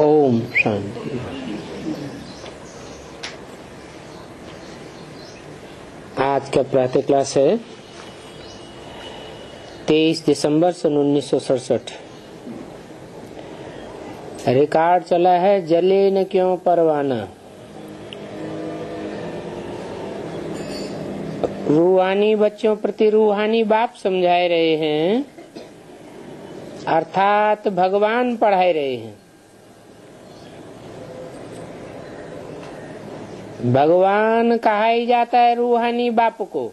ओम शांति। आज का प्रातः क्लास है 23 दिसंबर सन 1967। रिकॉर्ड चला है जले न क्यों परवाना। रूहानी बच्चों प्रति रूहानी बाप समझाए रहे हैं, अर्थात भगवान पढ़ाए रहे हैं। भगवान कहा ही जाता है रूहानी बाप को।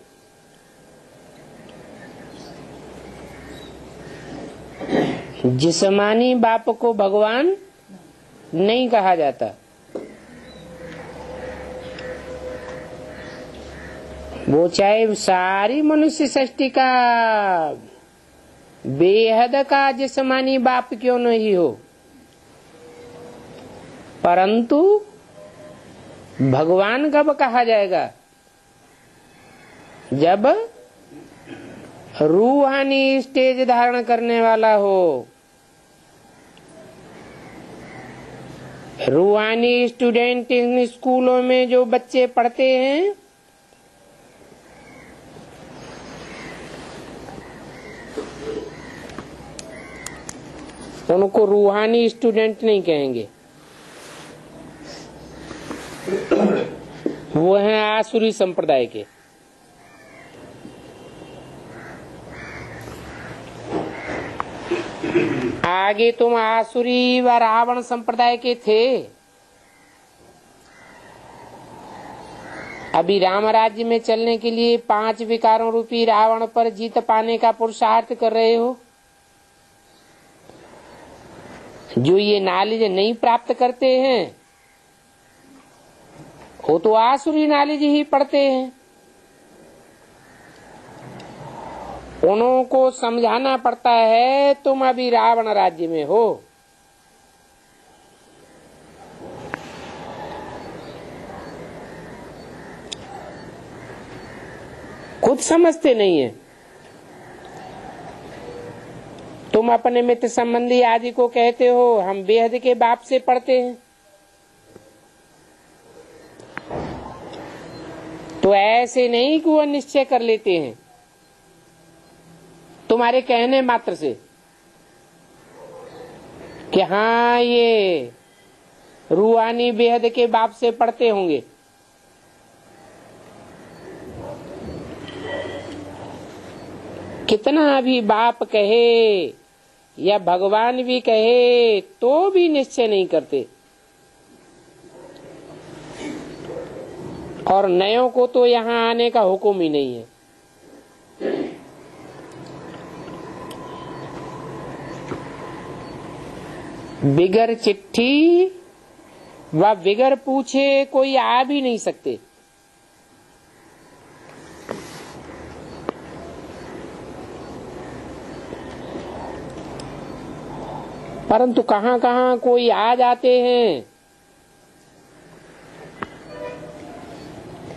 जिस्मानी बाप को भगवान नहीं कहा जाता। वो चाहे सारी मनुष्य सृष्टि का बेहद का जिस्मानी बाप क्यों नहीं हो, परंतु भगवान कब कहा जाएगा? जब रूहानी स्टेज धारण करने वाला हो। रूहानी स्टूडेंट इन स्कूलों में जो बच्चे पढ़ते हैं, उनको रूहानी स्टूडेंट नहीं कहेंगे, वो हैं आसुरी संप्रदाय के। आगे तुम आसुरी व रावण संप्रदाय के थे। अभी राम राज्य में चलने के लिए 5 विकारों रूपी रावण पर जीत पाने का पुरुषार्थ कर रहे हो। जो ये नॉलेज नहीं प्राप्त करते हैं वो तो आसुरी नॉलेज ही पढ़ते हैं। उनको समझाना पड़ता है तुम अभी रावण राज्य में हो। खुद समझते नहीं है। तुम अपने मित्र संबंधी आदि को कहते हो हम बेहद के बाप से पढ़ते हैं, तो ऐसे नहीं कि वो निश्चय कर लेते हैं तुम्हारे कहने मात्र से कि हाँ ये रूहानी बेहद के बाप से पढ़ते होंगे। कितना भी बाप कहे या भगवान भी कहे तो भी निश्चय नहीं करते। और नयों को तो यहाँ आने का हुक्म ही नहीं है। बिगर चिट्ठी व बिगर पूछे कोई आ भी नहीं सकते। परंतु कहाँ कहाँ कोई आ जाते हैं,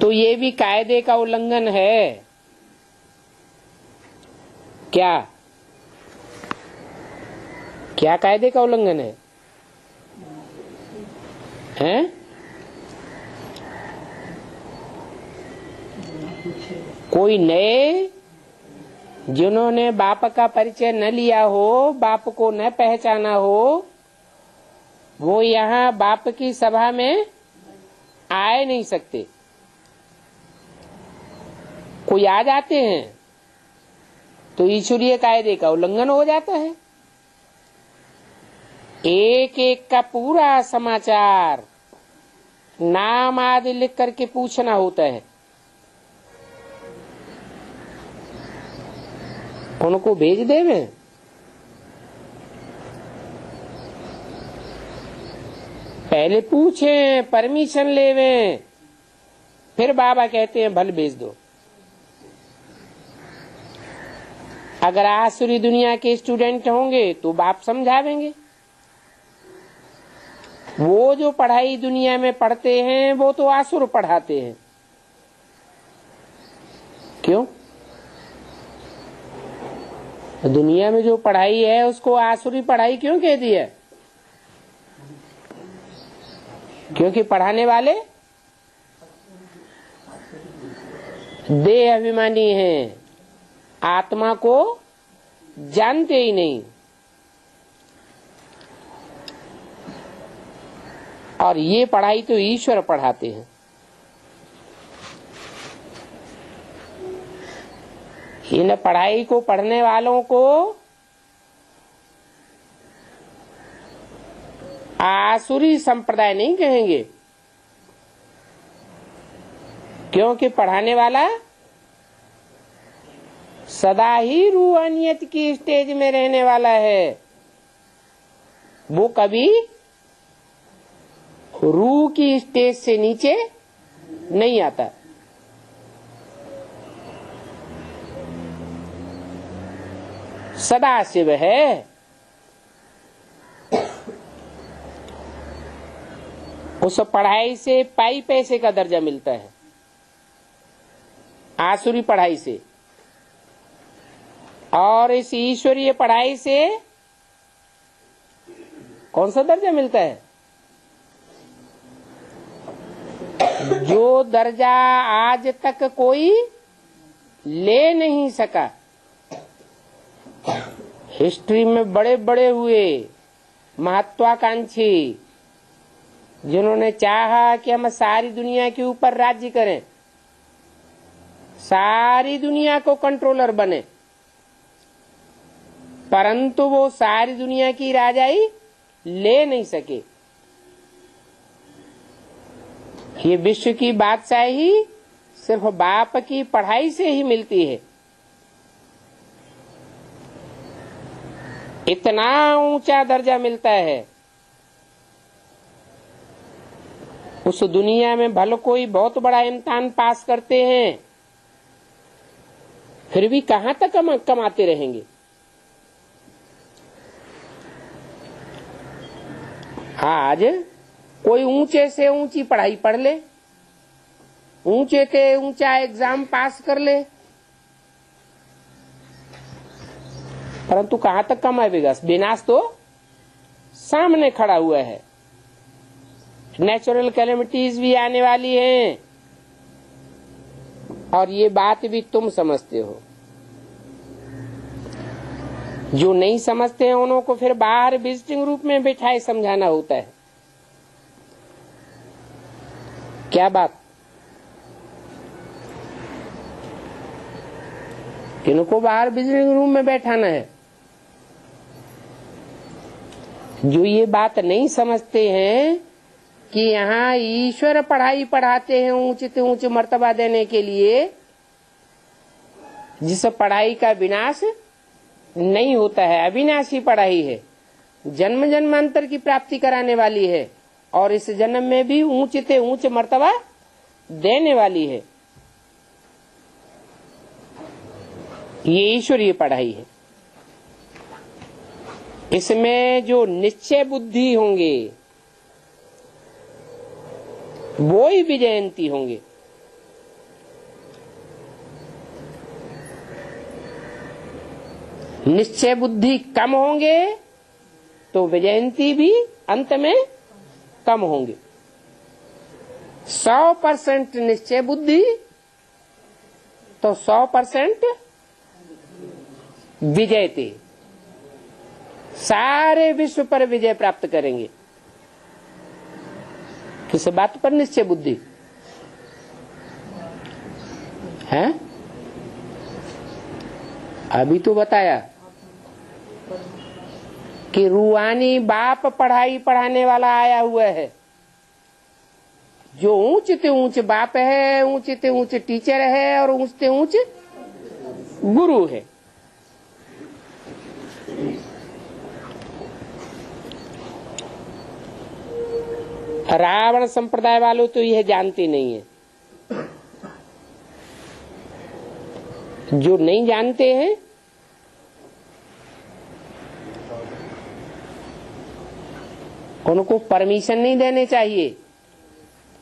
तो ये भी कायदे का उल्लंघन है। क्या क्या कायदे का उल्लंघन है? हैं? कोई नए जिन्होंने बाप का परिचय न लिया हो, बाप को न पहचाना हो, वो यहाँ बाप की सभा में आए नहीं सकते। कोई आ जाते हैं तो ईश्वरीय कायदे का उल्लंघन हो जाता है। एक एक का पूरा समाचार नाम आदि लिख करके पूछना होता है। उनको भेज देवे। पहले पूछें, परमिशन लेवे, फिर बाबा कहते हैं भल भेज दो। अगर आसुरी दुनिया के स्टूडेंट होंगे तो बाप समझावेंगे। वो जो पढ़ाई दुनिया में पढ़ते हैं वो तो आसुर पढ़ाते हैं। क्यों? दुनिया में जो पढ़ाई है उसको आसुरी पढ़ाई क्यों कह दिया? क्योंकि पढ़ाने वाले देह अभिमानी हैं, आत्मा को जानते ही नहीं। और ये पढ़ाई तो ईश्वर पढ़ाते हैं। इन पढ़ाई को पढ़ने वालों को आसुरी संप्रदाय नहीं कहेंगे, क्योंकि पढ़ाने वाला सदा ही रूहानियत की स्टेज में रहने वाला है। वो कभी रूह की स्टेज से नीचे नहीं आता। सदा शिव है। उस पढ़ाई से पाई पैसे का दर्जा मिलता है, आसुरी पढ़ाई से। और इस ईश्वरीय पढ़ाई से कौन सा दर्जा मिलता है? जो दर्जा आज तक कोई ले नहीं सका। हिस्ट्री में बड़े बड़े हुए महत्वाकांक्षी, जिन्होंने चाहा कि हम सारी दुनिया के ऊपर राज्य करें, सारी दुनिया को कंट्रोलर बने, परंतु वो सारी दुनिया की राजाई ले नहीं सके। ये विश्व की बादशाही सिर्फ बाप की पढ़ाई से ही मिलती है। इतना ऊंचा दर्जा मिलता है। उस दुनिया में भले कोई बहुत बड़ा इम्तिहान पास करते हैं, फिर भी कहां तक कमाते रहेंगे? आज कोई ऊंचे से ऊंची पढ़ाई पढ़ ले, ऊंचे से ऊंचा एग्जाम पास कर ले, परंतु कहां तक कमाएगा? विनाश तो सामने खड़ा हुआ है। नेचुरल कैलेमिटीज भी आने वाली हैं, और ये बात भी तुम समझते हो। जो नहीं समझते हैं उन्हों को फिर बाहर विजिटिंग रूप में बिठाए समझाना होता है। क्या बात? इनको बाहर विजिटिंग रूम में बैठाना है। जो ये बात नहीं समझते हैं कि यहाँ ईश्वर पढ़ाई पढ़ाते हैं ऊंचे से ऊंचे मर्तबा देने के लिए, जिस पढ़ाई का विनाश नहीं होता है, अविनाशी पढ़ाई है, जन्म जन्मांतर की प्राप्ति कराने वाली है, और इस जन्म में भी ऊंचे से ऊंचे मर्तबा देने वाली है। ये ईश्वरीय पढ़ाई है। इसमें जो निश्चय बुद्धि होंगे वो ही विजयंती होंगे। निश्चय बुद्धि कम होंगे तो विजयंती भी अंत में कम होंगे। 100% निश्चय बुद्धि तो 100% विजयते, सारे विश्व पर विजय प्राप्त करेंगे। किस बात पर निश्चय बुद्धि है? अभी तो बताया कि रूहानी बाप पढ़ाई पढ़ाने वाला आया हुआ है, जो ऊंचे से ऊंचे बाप है, ऊंचे से ऊंचे टीचर है, और ऊंचे से ऊंचे गुरु है। रावण संप्रदाय वालों तो यह जानते नहीं है। जो नहीं जानते हैं उनको परमिशन नहीं देने चाहिए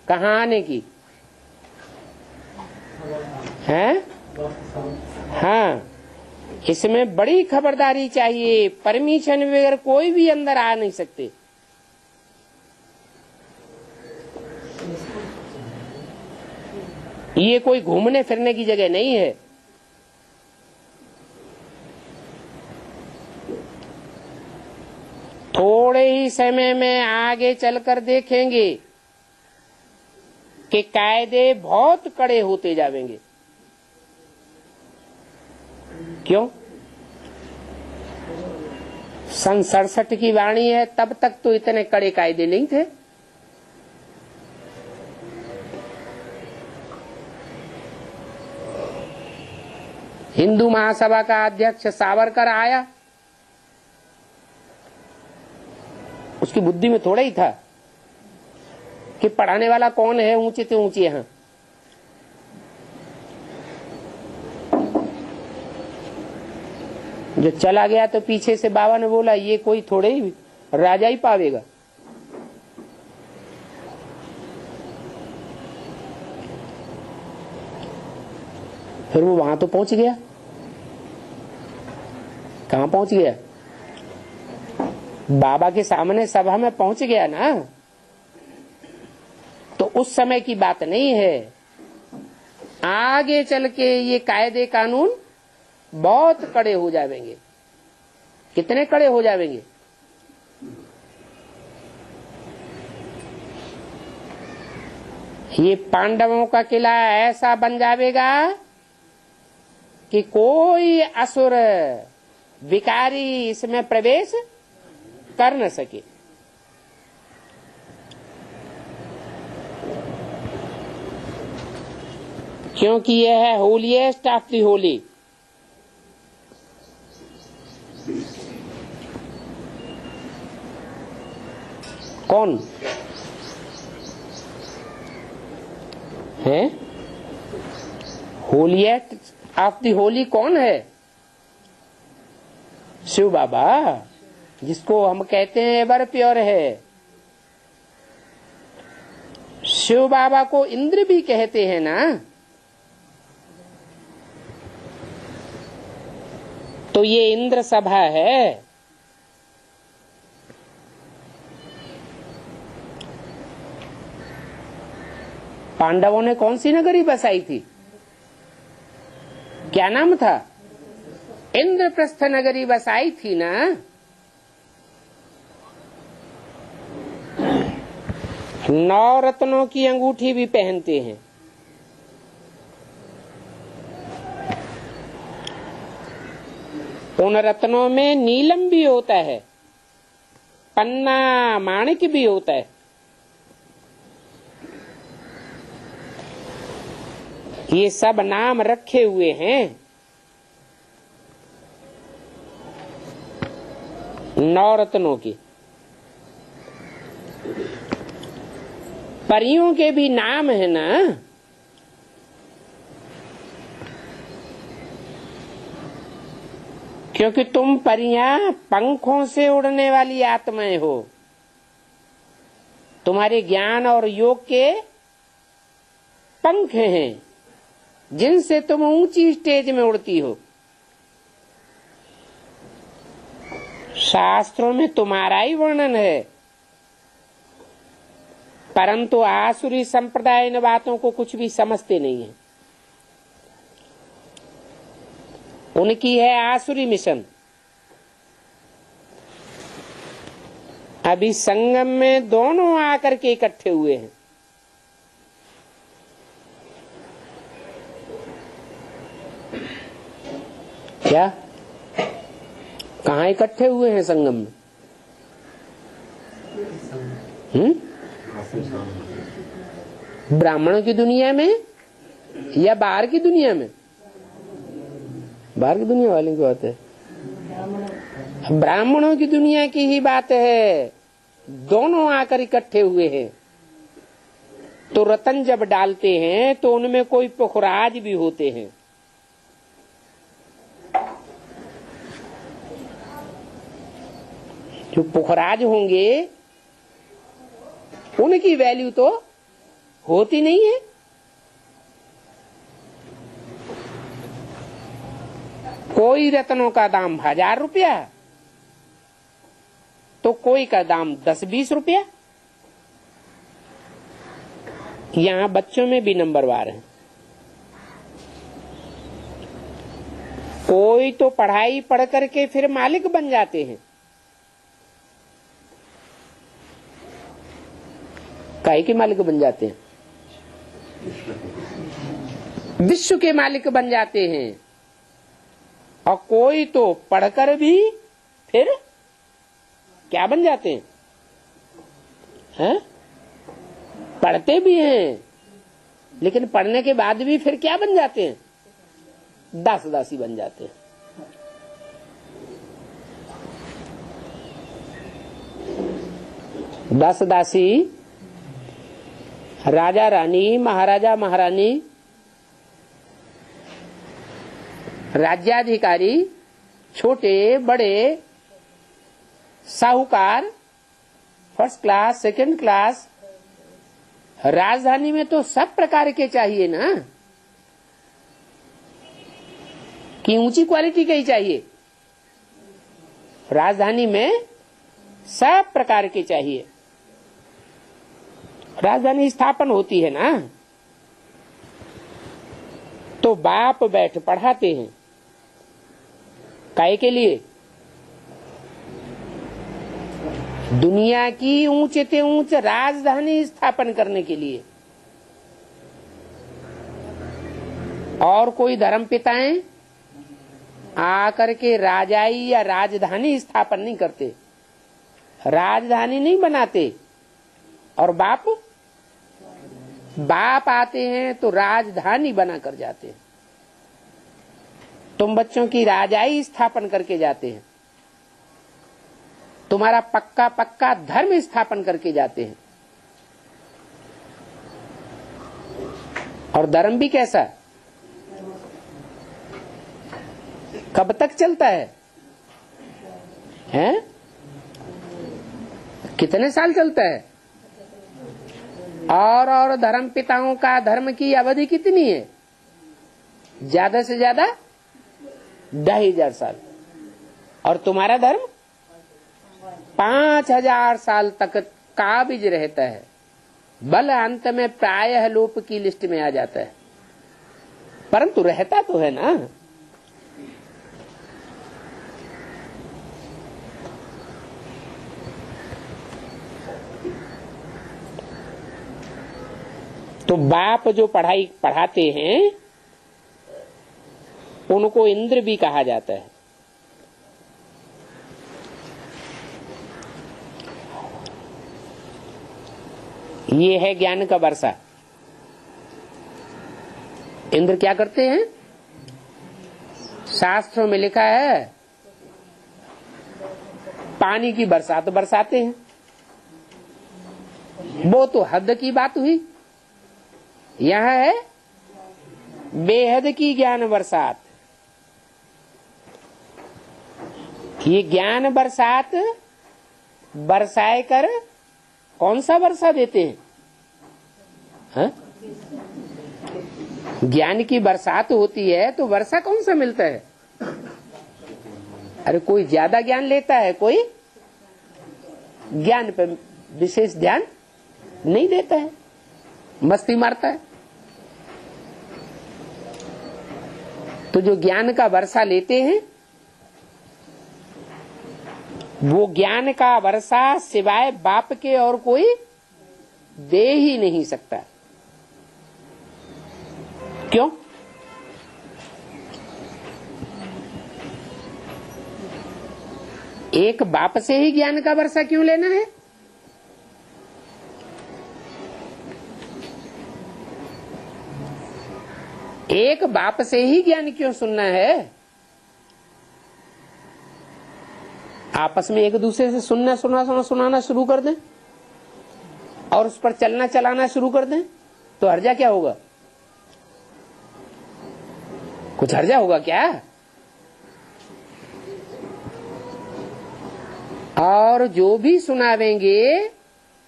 कहाँ आने की है। हाँ, इसमें बड़ी खबरदारी चाहिए। परमिशन बगैर कोई भी अंदर आ नहीं सकते। ये कोई घूमने फिरने की जगह नहीं है। थोड़े ही समय में आगे चलकर देखेंगे कि कायदे बहुत कड़े होते जाएंगे। क्यों? सन 67 की वाणी है, तब तक तो इतने कड़े कायदे नहीं थे। हिंदू महासभा का अध्यक्ष सावरकर आया, उसकी बुद्धि में थोड़ा ही था कि पढ़ाने वाला कौन है ऊंचे से ऊंचे। यहां जो चला गया तो पीछे से बाबा ने बोला ये कोई थोड़े ही राजा ही पावेगा। फिर वो वहां तो पहुंच गया। कहां पहुंच गया? बाबा के सामने सभा में पहुंच गया ना। तो उस समय की बात नहीं है, आगे चल के ये कायदे कानून बहुत कड़े हो जाएंगे। कितने कड़े हो जाएंगे? ये पांडवों का किला ऐसा बन जाएगा कि कोई असुर विकारी इसमें प्रवेश कर न सके। क्योंकि यह है होलीएस्ट ऑफ द होली। कौन है होलीएस्ट ऑफ द होली? कौन है? शिव बाबा, जिसको हम कहते हैं एवर प्योर है। शिव बाबा को इंद्र भी कहते हैं ना। तो ये इंद्र सभा है। पांडवों ने कौन सी नगरी बसाई थी? क्या नाम था? इंद्रप्रस्थ नगरी बसाई थी ना। नौ रत्नों की अंगूठी भी पहनते हैं। उन रत्नों में नीलम भी होता है, पन्ना माणिक भी होता है। ये सब नाम रखे हुए हैं नौ रत्नों की। परियों के भी नाम है ना। क्योंकि तुम परियां पंखों से उड़ने वाली आत्माएं हो। तुम्हारे ज्ञान और योग के पंख हैं जिनसे तुम ऊंची स्टेज में उड़ती हो। शास्त्रों में तुम्हारा ही वर्णन है, परंतु आसुरी संप्रदाय इन बातों को कुछ भी समझते नहीं है। उनकी है आसुरी मिशन। अभी संगम में दोनों आकर के इकट्ठे हुए हैं। क्या? कहाँ इकट्ठे हुए हैं संगम में? ब्राह्मणों की दुनिया में या बाहर की दुनिया में? बाहर की दुनिया वाले की बात है। ब्राह्मणों की दुनिया की ही बात है। दोनों आकर इकट्ठे हुए हैं। तो रतन जब डालते हैं तो उनमें कोई पुखराज भी होते हैं। जो पुखराज होंगे उनकी वैल्यू तो होती नहीं है। कोई रत्नों का दाम 1000 रुपया तो कोई का दाम 10-20 रुपया। यहाँ बच्चों में भी नंबरवार है। कोई तो पढ़ाई पढ़ करके फिर मालिक बन जाते हैं। काहे के मालिक बन जाते हैं? विश्व के मालिक बन जाते हैं। और कोई तो पढ़कर भी फिर क्या बन जाते हैं? हैं? पढ़ते भी हैं, लेकिन पढ़ने के बाद भी फिर क्या बन जाते हैं? दास दासी बन जाते हैं। दास दासी, राजा रानी, महाराजा महारानी, राज्याधिकारी, छोटे बड़े, साहूकार, फर्स्ट क्लास, सेकंड क्लास, राजधानी में तो सब प्रकार के चाहिए ना, कि ऊंची क्वालिटी के ही चाहिए? राजधानी में सब प्रकार के चाहिए। राजधानी स्थापन होती है ना, तो बाप बैठ पढ़ाते हैं। काहे के लिए? दुनिया की ऊंचे से ऊंच राजधानी स्थापन करने के लिए। और कोई धर्म पिताएं आकर के राजाई या राजधानी स्थापन नहीं करते, राजधानी नहीं बनाते। और बाप आते हैं तो राजधानी बना कर जाते हैं। तुम बच्चों की राजाई स्थापन करके जाते हैं, तुम्हारा पक्का पक्का धर्म स्थापन करके जाते हैं। और धर्म भी कैसा? कब तक चलता है? हैं? कितने साल चलता है? और धर्म पिताओं का धर्म की अवधि कितनी है? ज्यादा से ज्यादा 2,500 साल। और तुम्हारा धर्म 5,000 साल तक काबिज रहता है। बल अंत में प्रायः लोप की लिस्ट में आ जाता है, परंतु रहता तो है ना। तो बाप जो पढ़ाई पढ़ाते हैं उनको इंद्र भी कहा जाता है। ये है ज्ञान का वर्षा। इंद्र क्या करते हैं? शास्त्रों में लिखा है पानी की बरसात बरसाते हैं। वो तो हद की बात हुई। यह है बेहद की ज्ञान बरसात। ये ज्ञान बरसात बरसाए कर कौन सा वर्षा देते हैं? हा? ज्ञान की बरसात होती है तो वर्षा कौन सा मिलता है? अरे कोई ज्यादा ज्ञान लेता है, कोई ज्ञान पे विशेष ध्यान नहीं देता है, मस्ती मारता है। तो जो ज्ञान का वर्षा लेते हैं वो ज्ञान का वर्षा सिवाय बाप के और कोई दे ही नहीं सकता। क्यों? एक बाप से ही ज्ञान का वर्षा क्यों लेना है? एक बाप से ही ज्ञान क्यों सुनना है? आपस में एक दूसरे से सुनाना शुरू कर दें और उस पर चलना चलाना शुरू कर दें तो हर्जा क्या होगा? कुछ हर्जा होगा क्या? और जो भी सुनावेंगे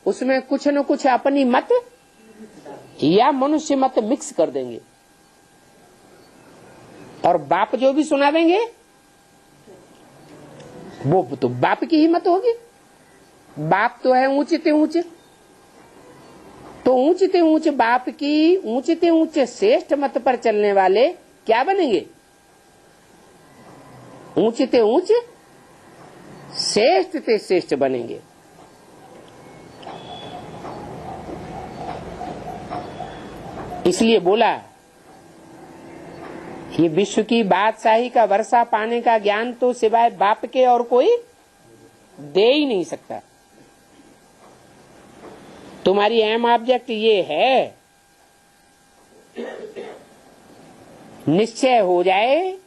उसमें कुछ न कुछ अपनी मत या मनुष्य मत मिक्स कर देंगे। और बाप जो भी सुनावेंगे वो तो बाप की ही मत होगी। बाप तो है ऊंचे ऊंचे, तो ऊंचे ऊंचे बाप की ऊंचे ऊंचे श्रेष्ठ मत पर चलने वाले क्या बनेंगे? ऊंचते ऊंच श्रेष्ठ ते श्रेष्ठ बनेंगे। इसलिए बोला ये विश्व की बादशाही का वर्षा पाने का ज्ञान तो सिवाय बाप के और कोई दे ही नहीं सकता। तुम्हारी अहम ऑब्जेक्ट ये है, निश्चय हो जाए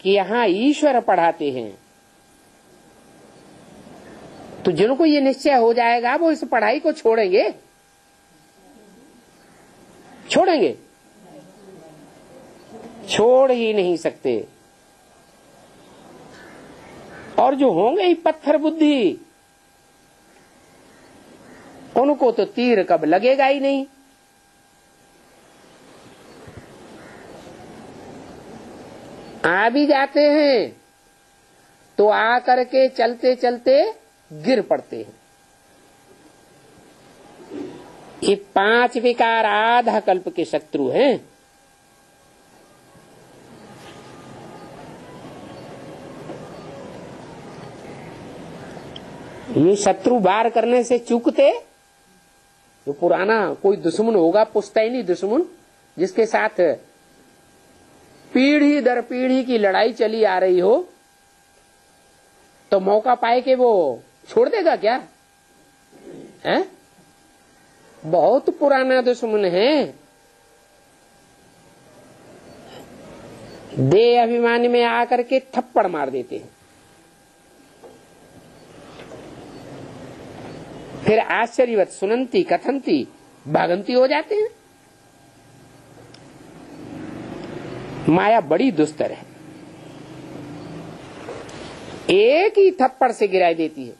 कि यहां ईश्वर पढ़ाते हैं, तो जिनको ये निश्चय हो जाएगा वो इस पढ़ाई को छोड़ेंगे? छोड़ेंगे? छोड़ ही नहीं सकते। और जो होंगे ही पत्थर बुद्धि, उनको तो तीर कब लगेगा ही नहीं। आ भी जाते हैं तो आ करके चलते चलते गिर पड़ते हैं। ये 5 विकार आधा कल्प के शत्रु हैं। ये शत्रु वार करने से चूकते, जो पुराना कोई दुश्मन होगा, पुश्तैनी दुश्मन, जिसके साथ पीढ़ी दर पीढ़ी की लड़ाई चली आ रही हो, तो मौका पाए कि वो छोड़ देगा क्या? हैं? बहुत पुराना दुश्मन है। देह अभिमान में आकर के थप्पड़ मार देते हैं। फिर आश्चर्यवत सुनंती कथंती भागंती हो जाते हैं। माया बड़ी दुस्तर है, एक ही थप्पड़ से गिराई देती है।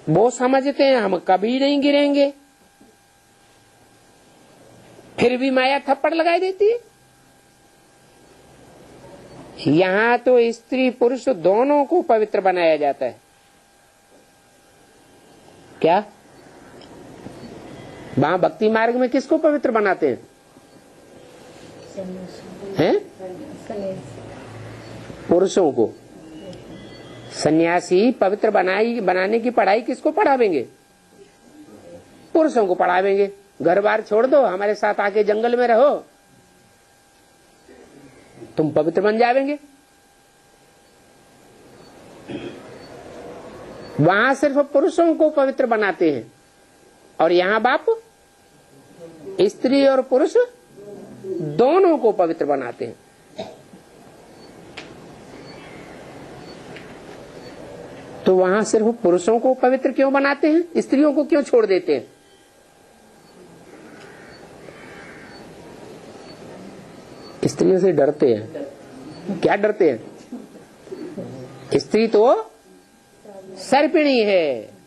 वो समझते हैं हम कभी नहीं गिरेंगे, फिर भी माया थप्पड़ लगाई देती है। यहां तो स्त्री पुरुष दोनों को पवित्र बनाया जाता है। क्या? वहां भक्ति मार्ग में किसको पवित्र बनाते हैं? हैं? पुरुषों को। सन्यासी पवित्र बनाने की पढ़ाई किसको पढ़ावेंगे? पुरुषों को पढ़ावेंगे। घर बार छोड़ दो, हमारे साथ आके जंगल में रहो, तुम पवित्र बन जावेंगे। वहां सिर्फ पुरुषों को पवित्र बनाते हैं, और यहां बाप स्त्री और पुरुष दोनों को पवित्र बनाते हैं। तो वहां सिर्फ पुरुषों को पवित्र क्यों बनाते हैं? स्त्रियों को क्यों छोड़ देते हैं? स्त्रियों से डरते हैं। क्या डरते हैं? स्त्री तो सर्पिणी है।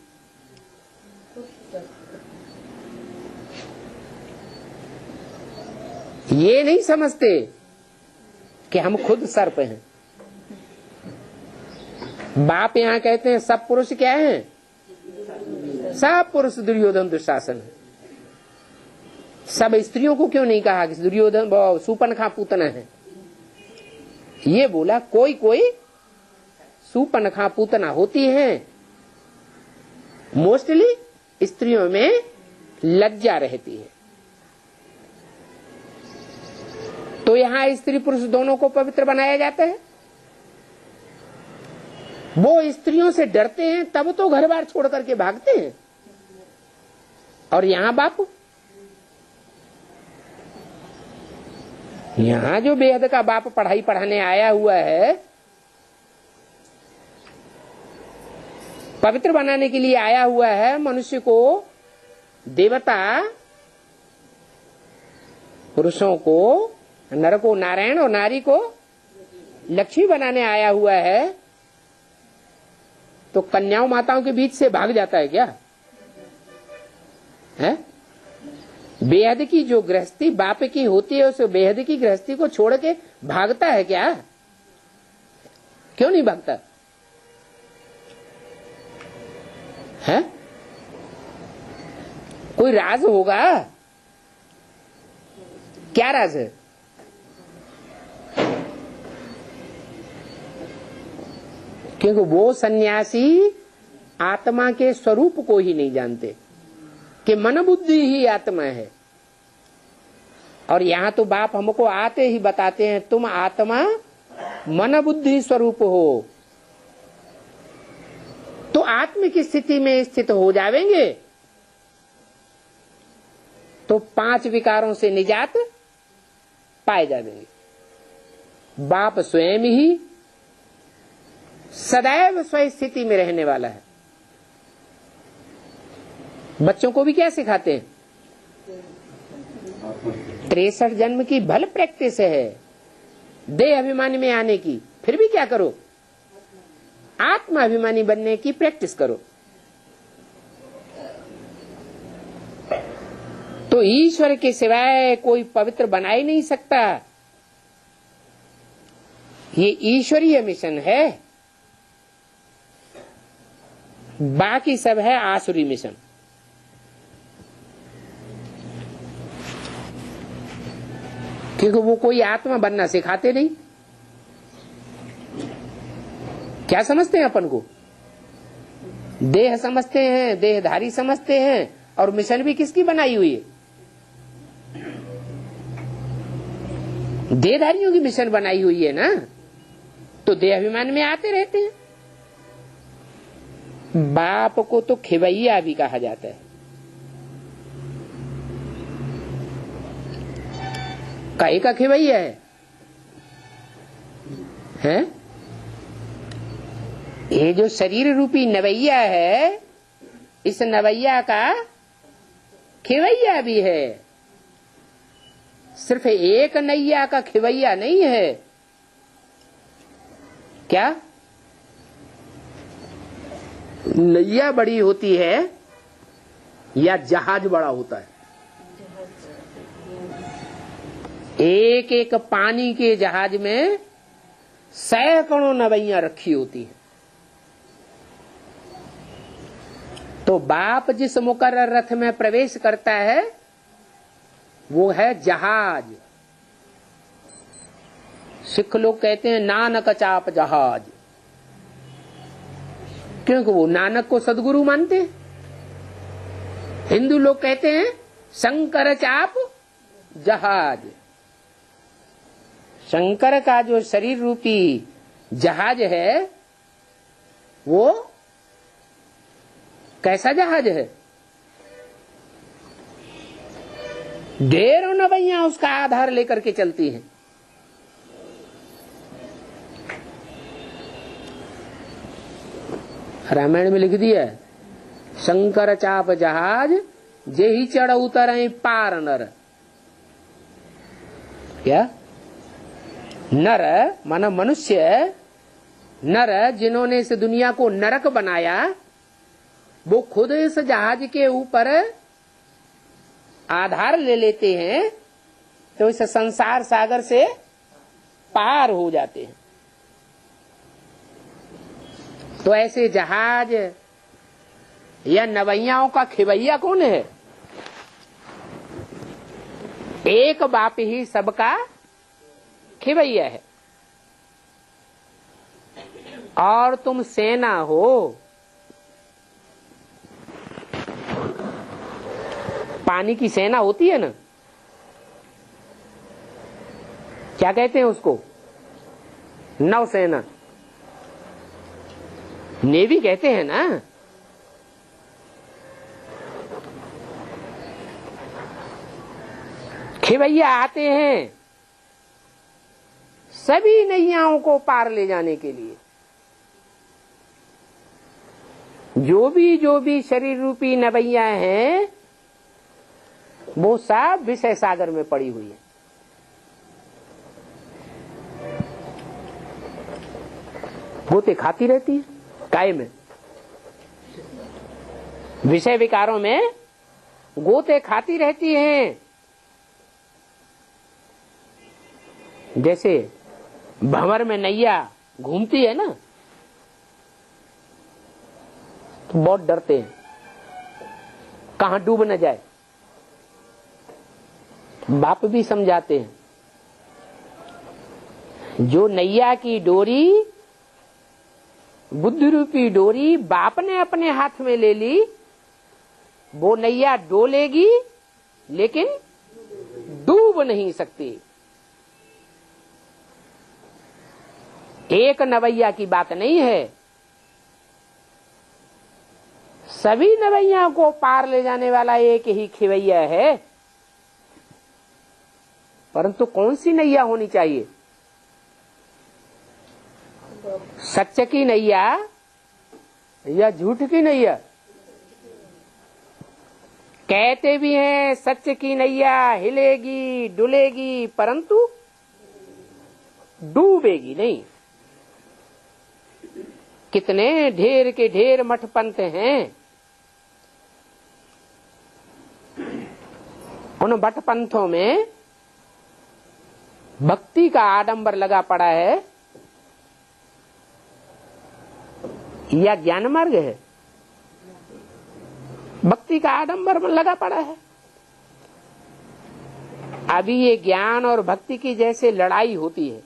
ये नहीं समझते कि हम खुद सर्प हैं। बाप यहां कहते हैं सब पुरुष क्या हैं? सब पुरुष दुर्योधन दुशासन है। सब स्त्रियों को क्यों नहीं कहा कि दुर्योधन सूर्पणखा पूतना है? ये बोला कोई कोई सूर्पणखा पूतना होती है। मोस्टली स्त्रियों में लज्जा रहती है। तो यहां स्त्री पुरुष दोनों को पवित्र बनाया जाता है। वो स्त्रियों से डरते हैं तब तो घर बार छोड़ करके भागते हैं। और यहां बाप, यहां जो बेहद का बाप पढ़ाई पढ़ाने आया हुआ है, पवित्र बनाने के लिए आया हुआ है, मनुष्य को देवता, पुरुषों को, नर को नारायण और नारी को लक्ष्मी बनाने आया हुआ है, तो कन्याओं माताओं के बीच से भाग जाता है क्या? है? बेहद की जो गृहस्थी बाप की होती है, उस बेहद की गृहस्थी को छोड़ के भागता है क्या? क्यों नहीं भागता है? कोई राज होगा? क्या राज है? क्योंकि वो सन्यासी आत्मा के स्वरूप को ही नहीं जानते कि मन बुद्धि ही आत्मा है। और यहां तो बाप हमको आते ही बताते हैं तुम आत्मा मन बुद्धि स्वरूप हो, तो आत्म की स्थिति में स्थित हो जाएंगे तो 5 विकारों से निजात पाए जाएंगे। बाप स्वयं ही सदैव स्व स्थिति में रहने वाला है। बच्चों को भी क्या सिखाते हैं? 63 जन्म की भल प्रैक्टिस है देह अभिमानी में आने की, फिर भी क्या करो? आत्मा अभिमानी बनने की प्रैक्टिस करो। तो ईश्वर के सिवाय कोई पवित्र बना ही नहीं सकता। ये ईश्वरीय मिशन है, बाकी सब है आसुरी मिशन। क्योंकि वो कोई आत्मा बनना सिखाते नहीं। क्या समझते हैं अपन को? देह समझते हैं, देहधारी समझते हैं, और मिशन भी किसकी बनाई हुई है? देहधारियों की मिशन बनाई हुई है ना, तो देह अभिमान में आते रहते हैं। बाप को तो खिवैया भी कहा जाता है। काहे का खिवैया है? ये जो शरीर रूपी नवैया है, इस नवैया का खिवैया भी है। सिर्फ एक नैया का खिवैया नहीं है। क्या नैया बड़ी होती है या जहाज बड़ा होता है? एक एक पानी के जहाज में सैकड़ों नवैया रखी होती है। तो बाप जिस मुकर्रर रथ में प्रवेश करता है वो है जहाज। सिख लोग कहते हैं नानक चाप जहाज, क्योंकि वो नानक को सदगुरु मानते हैं। हिंदू लोग कहते हैं शंकर चाप जहाज। शंकर का जो शरीर रूपी जहाज है वो कैसा जहाज है? ढेरों नवैया उसका आधार लेकर के चलती हैं। रामायण में लिख दिया शंकर चाप जहाज जे ही चढ़ उतर पार नर। क्या? नर माना मनुष्य, नर जिन्होंने इस दुनिया को नरक बनाया, वो खुद इस जहाज के ऊपर आधार ले लेते हैं तो इस संसार सागर से पार हो जाते हैं। तो ऐसे जहाज या नवैयाओं का खिवैया कौन है? एक बाप ही सबका खिवैया है। और तुम सेना हो, पानी की सेना होती है ना, क्या कहते हैं उसको? नौसेना, नेवी कहते हैं ना। खिवैया आते हैं सभी नैयाओं को पार ले जाने के लिए। जो भी शरीर रूपी नवैया हैं वो सब विषय सागर में पड़ी हुई है। गोते खाती रहती है काय में, विषय विकारों में गोते खाती रहती हैं। जैसे भंवर में नैया घूमती है ना, तो बहुत डरते हैं कहां डूब न जाए। बाप भी समझाते हैं जो नैया की डोरी बुद्धि रूपी डोरी बाप ने अपने हाथ में ले ली, वो नैया डोलेगी लेकिन डूब नहीं सकती। एक नवैया की बात नहीं है, सभी नवैया को पार ले जाने वाला एक ही खिवैया है। परंतु कौन सी नैया होनी चाहिए? सच की नैया या झूठ की नैया? कहते भी हैं सच की नैया हिलेगी डुलेगी परंतु डूबेगी नहीं। कितने ढेर के ढेर मठ पंथ हैं, उन मठ पंथों में भक्ति का आडंबर लगा पड़ा है या ज्ञान मार्ग है? भक्ति का आडंबर लगा पड़ा है। अभी ये ज्ञान और भक्ति की जैसे लड़ाई होती है,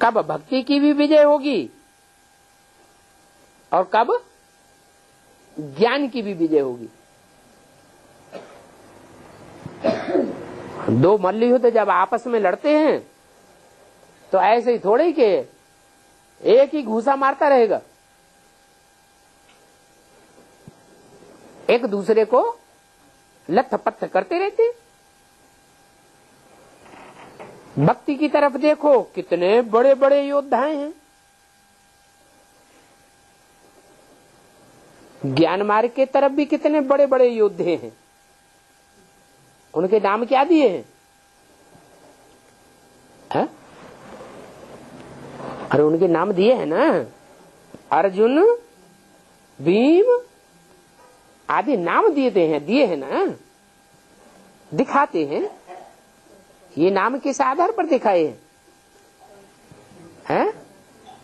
कब भक्ति की भी विजय होगी और कब ज्ञान की भी विजय होगी। दो मल्लयुद्ध जब आपस में लड़ते हैं तो ऐसे ही थोड़े के एक ही घूसा मारता रहेगा, एक दूसरे को लथ पथ करते रहते। भक्ति की तरफ देखो, कितने बड़े बड़े योद्धाएं हैं। ज्ञान मार्ग के तरफ भी कितने बड़े बड़े योद्धे हैं। उनके नाम क्या दिए हैं? है? अरे उनके नाम दिए हैं ना, अर्जुन, भीम आदि नाम दिए हैं ना, दिखाते हैं। ये नाम किस आधार पर दिखाए हैं?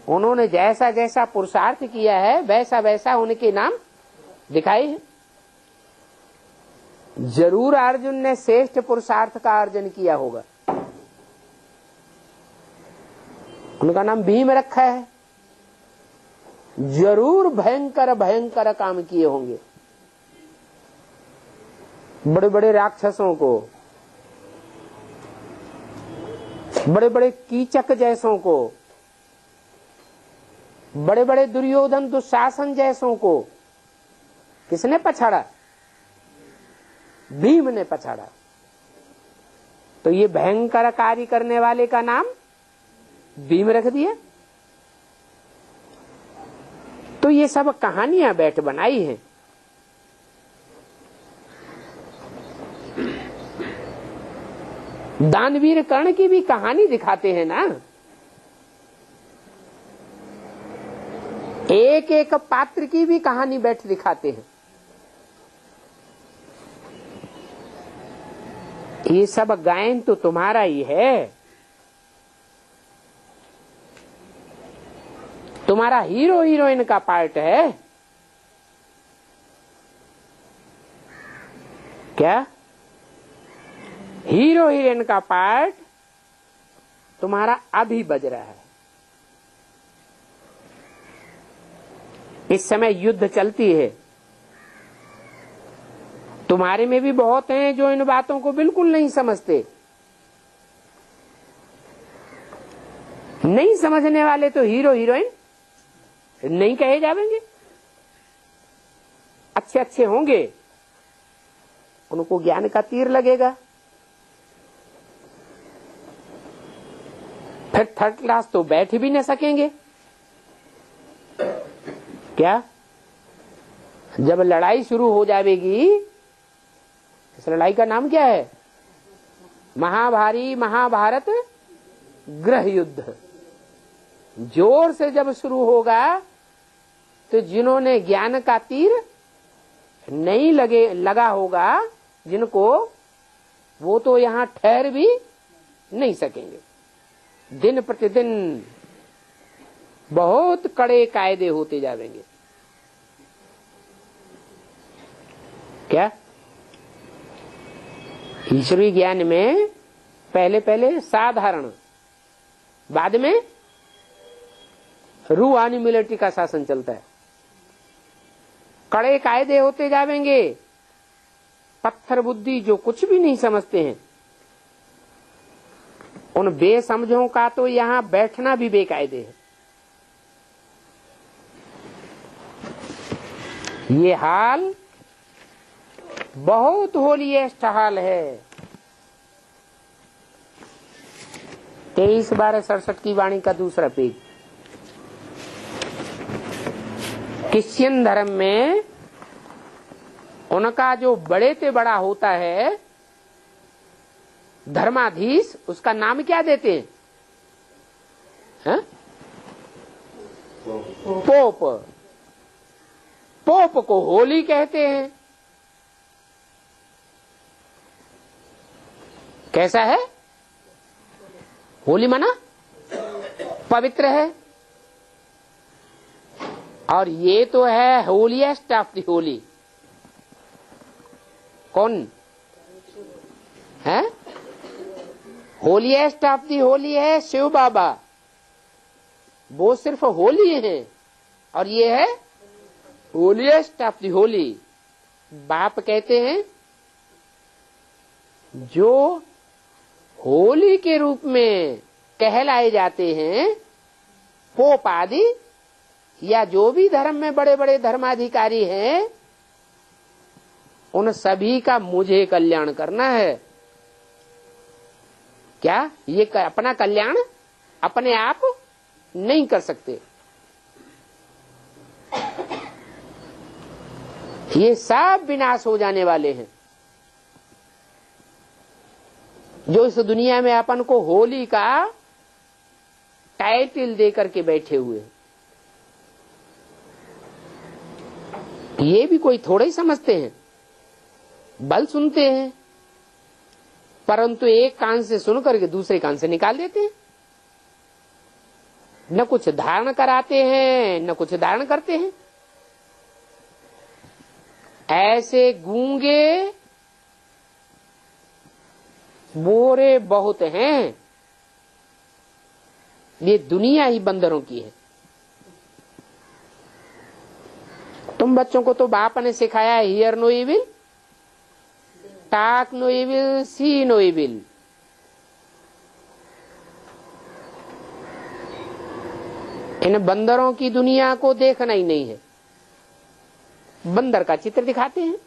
उन्होंने जैसा जैसा पुरुषार्थ किया है वैसा वैसा उनके नाम दिखाए हैं। जरूर अर्जुन ने श्रेष्ठ पुरुषार्थ का अर्जन किया होगा, उनका नाम भीम रखा है। जरूर भयंकर भयंकर काम किए होंगे, बड़े बड़े राक्षसों को, बड़े बड़े कीचक जैसों को, बड़े बड़े दुर्योधन दुशासन जैसों को किसने पछाड़ा? भीम ने पछाड़ा। तो ये भयंकर कार्य करने वाले का नाम भीम रख दिया। तो ये सब कहानियां बैठ बनाई हैं। दानवीर कर्ण की भी कहानी दिखाते हैं ना, एक एक पात्र की भी कहानी बैठ दिखाते हैं। ये सब गायन तो तुम्हारा ही है, तुम्हारा हीरो हीरोइन का पार्ट है क्या? हीरो हीरोइन का पार्ट तुम्हारा अभी बज रहा है। इस समय युद्ध चलती है। तुम्हारे में भी बहुत हैं जो इन बातों को बिल्कुल नहीं समझते। नहीं समझने वाले तो हीरो हीरोइन नहीं कहे जाएंगे। अच्छे अच्छे होंगे, उनको ज्ञान का तीर लगेगा। फिर थर्ड क्लास तो बैठ भी न सकेंगे। क्या? जब लड़ाई शुरू हो जाएगी, इस लड़ाई का नाम क्या है? महाभारी महाभारत गृह युद्ध। जोर से जब शुरू होगा तो जिन्होंने ज्ञान का तीर नहीं लगा होगा जिनको, वो तो यहां ठहर भी नहीं सकेंगे। दिन प्रतिदिन बहुत कड़े कायदे होते जाएंगे। क्या? ईश्वरीय ज्ञान में पहले पहले साधारण, बाद में रूहानी मिलिट्री का शासन चलता है। कड़े कायदे होते जाएंगे, पत्थर बुद्धि जो कुछ भी नहीं समझते हैं, उन बेसमझों का तो यहां बैठना भी बेकायदे है। ये हाल बहुत होलिएस्ट हाल है। 23/12/67 की वाणी का दूसरा पेज। क्रिश्चियन धर्म में उनका जो बड़े से बड़ा होता है धर्माधीश, उसका नाम क्या देते हैं? पोप। पोप को होली कहते हैं। कैसा है? होली माना पवित्र है। और ये तो है होलीएस्ट ऑफ द होली। कौन है? होलीएस्ट ऑफ दी होली है शिव बाबा। वो सिर्फ होली है और ये है होलीएस्ट ऑफ दी होली। बाप कहते हैं जो होली के रूप में कहलाए जाते हैं, पोप आदि या जो भी धर्म में बड़े बड़े धर्माधिकारी हैं, उन सभी का मुझे कल्याण करना है। क्या ये अपना कल्याण अपने आप नहीं कर सकते? ये सब विनाश हो जाने वाले हैं। जो इस दुनिया में अपन को होली का टाइटल दे करके बैठे हुए, ये भी कोई थोड़े ही समझते हैं। बल सुनते हैं, परंतु एक कान से सुन करके दूसरे कान से निकाल देते हैं। न कुछ धारण कराते हैं न कुछ धारण करते हैं। ऐसे गूंगे बोरे बहुत हैं। ये दुनिया ही बंदरों की है। तुम बच्चों को तो बाप ने सिखाया है hear no evil, talk no evil, see no evil. इन बंदरों की दुनिया को देखना ही नहीं है। बंदर का चित्र दिखाते हैं।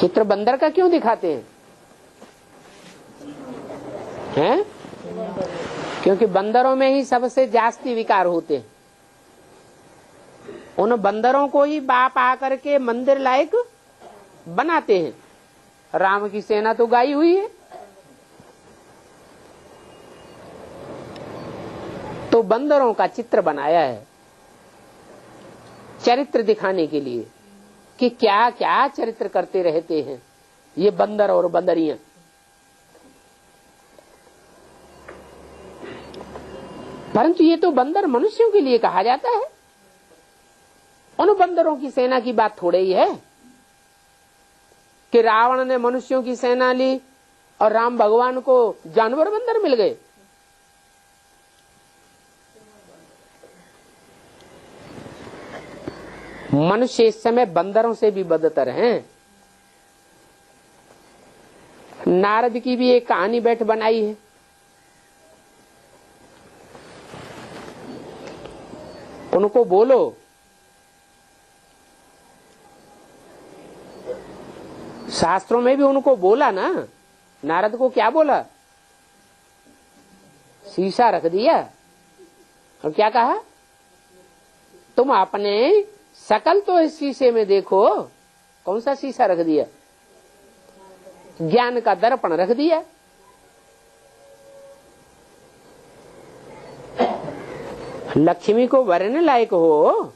चित्र बंदर का क्यों दिखाते हैं? हैं? क्योंकि बंदरों में ही सबसे जास्ती विकार होते हैं। उन बंदरों को ही बाप आकर के मंदिर लायक बनाते हैं। राम की सेना तो गाई हुई है, तो बंदरों का चित्र बनाया है चरित्र दिखाने के लिए कि क्या क्या चरित्र करते रहते हैं ये बंदर और बंदरियां। परंतु ये तो बंदर मनुष्यों के लिए कहा जाता है। उन बंदरों की सेना की बात थोड़े ही है कि रावण ने मनुष्यों की सेना ली और राम भगवान को जानवर बंदर मिल गए। मनुष्य इस समय बंदरों से भी बदतर हैं। नारद की भी एक कहानी बैठ बनाई है। उनको बोलो शास्त्रों में भी उनको बोला ना। नारद को क्या बोला? शीशा रख दिया और क्या कहा? तुम अपने शकल तो इस शीशे में देखो। कौन सा शीशा रख दिया? ज्ञान का दर्पण रख दिया। लक्ष्मी को वरने लायक हो,